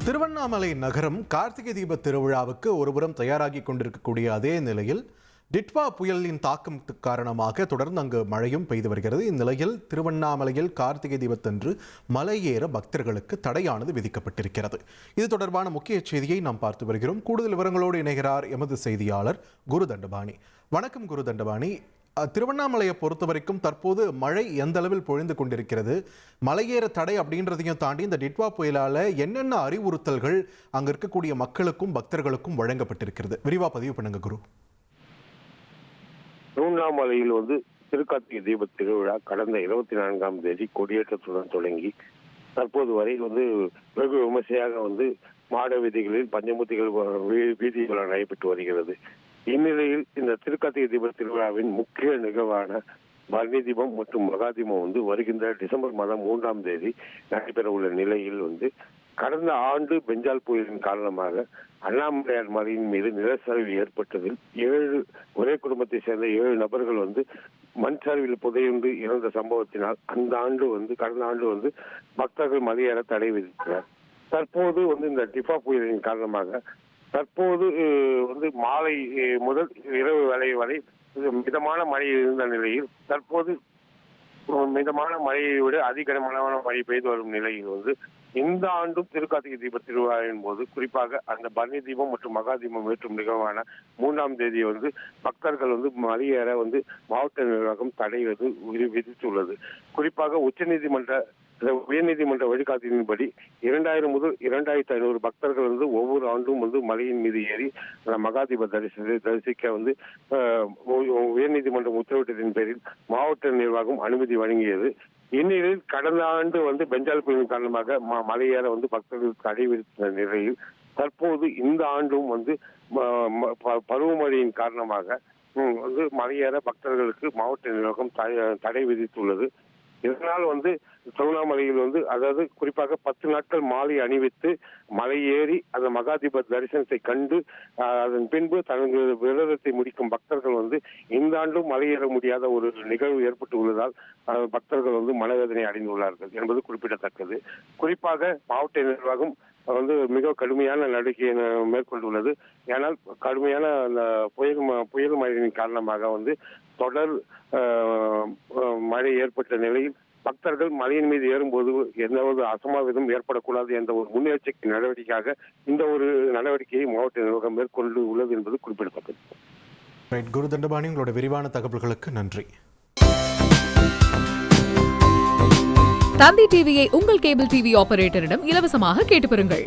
திருவண்ணாமலை நகரம் கார்த்திகை தீப திருவிழாவுக்கு ஒருபுறம் தயாராகி கொண்டிருக்கக்கூடிய அதே நிலையில் டிட்வா புயலின் தாக்கம் காரணமாக தொடர்ந்து அங்கு மழையும் பெய்து வருகிறது. இந்நிலையில் திருவண்ணாமலையில் கார்த்திகை தீபத்தன்று மலையேற பக்தர்களுக்கு தடையானது விதிக்கப்பட்டிருக்கிறது. இது தொடர்பான முக்கிய செய்தியை நாம் பார்த்து வருகிறோம். கூடுதல் விவரங்களோடு இணைகிறார் எமது செய்தியாளர் குரு தண்டபாணி. வணக்கம் குரு தண்டபாணி. திருவண்ணாமலையை பொறுத்த வரைக்கும் தற்போது மழை எந்த அளவில் பொழிந்து கொண்டிருக்கிறது, மலையேற தடை அப்படின்றதையும் தாண்டி இந்த டிட்வா புயலால என்னென்ன அறிவுறுத்தல்கள் அங்க இருக்கக்கூடிய மக்களுக்கும் பக்தர்களுக்கும் வழங்கப்பட்டிருக்கிறது, விரிவா பதிவு பண்ணுங்க குரு. திருவண்ணாமலையில் திருக்கார்த்திகை தீப திருவிழா கடந்த 24ஆம் தேதி கொடியேற்றத்துடன் தொடங்கி தற்போது வரை வெகு விமர்சையாக மாட வீதிகளில் பஞ்சமூர்த்திகள் வீதிகள் நடைபெற்று வருகிறது. இந்நிலையில் இந்த திருக்கார்த்திகை தீப திருவிழாவின் முக்கிய நிகழ்வான பரணி தீபம் மற்றும் மகா தீபம் வருகின்ற டிசம்பர் மாதம் 3ஆம் தேதி நடைபெற உள்ள நிலையில் கடந்த ஆண்டு பெஞ்சால் புயலின் காரணமாக அண்ணாமலையார் மலையின் மீது நிலச்சரிவு ஏற்பட்டதில் ஒரே குடும்பத்தை சேர்ந்த 7 நபர்கள் மண் சரிவில் புதையுண்டு இறந்த சம்பவத்தினால் அந்த ஆண்டு கடந்த ஆண்டு பக்தர்கள் மலையேற தடை விதித்தனர். தற்போது இந்த டிட்வா புயலின் காரணமாக தற்போது மாலை முதல் இரவு வேளை வரை மிதமான மழை இருந்த நிலையில் தற்போது மிதமான மழையை விட அதிகமான மழை பெய்து வரும் நிலையில் இந்த ஆண்டும் திருக்கார்த்திகை தீப திருவிழாவின் போது குறிப்பாக அந்த பரணி தீபம் மற்றும் மகா தீபம் ஏற்றும் நிகழ்வான 3ஆம் தேதி பக்தர்கள் மலையேற மாவட்ட நிர்வாகம் தடை விதித்துள்ளது. குறிப்பாக உயர்நீதிமன்ற வழிகாட்டியின்படி 2000 முதல் 2500 பக்தர்கள் ஒவ்வொரு ஆண்டும் மலையின் மீது ஏறி மகாதீப தரிசிக்க உயர்நீதிமன்றம் உத்தரவிட்டதின் பேரில் மாவட்ட நிர்வாகம் அனுமதி வழங்கியது. இந்நிலையில் கடந்த ஆண்டு பெஞ்சால் புயலின் காரணமாக மலையேற பக்தர்களுக்கு தடை விதித்த நிலையில் தற்போது இந்த ஆண்டும் பருவமழையின் காரணமாக மலையேற பக்தர்களுக்கு மாவட்ட நிர்வாகம் தடை விதித்துள்ளது. இதனால் திருவண்ணாமலையில் அதாவது குறிப்பாக 10 நாட்கள் மாலை அணிவித்து மலை ஏறி அந்த மகாதீப தரிசனத்தை கண்டு அதன் பின்பு தங்களது விரதத்தை முடிக்கும் பக்தர்கள் இந்த ஆண்டும் மலையேற முடியாத ஒரு நிகழ்வு ஏற்பட்டு உள்ளதால் பக்தர்கள் மனவேதனை அடைந்துள்ளார்கள் என்பது குறிப்பிடத்தக்கது. குறிப்பாக மாவட்ட நிர்வாகம் மிக கடுமையான நடவடிக்கையை மேற்கொண்டுள்ளது. ஏனால் கடுமையான அந்த புயல் மழையின் காரணமாக தொடர் மழை ஏற்பட்ட நிலையில் பக்தர்கள் மலையின் மீது ஏறும்போது எந்த ஒரு அசம்பாவிதம் ஏற்படக்கூடாது என்ற ஒரு முன்னெச்சரிக்கை நடவடிக்கையாக இந்த ஒரு நடவடிக்கையை மாவட்ட நிர்வாகம் மேற்கொண்டு உள்ளது என்பது குறிப்பிடத்தக்கது. குரு தண்டபாணி, உங்களோட விரிவான தகவல்களுக்கு நன்றி. தந்தி டிவியை உங்கள் கேபிள் டிவி ஆபரேட்டரிடம் இலவசமாக கேட்டு பெறுங்கள்.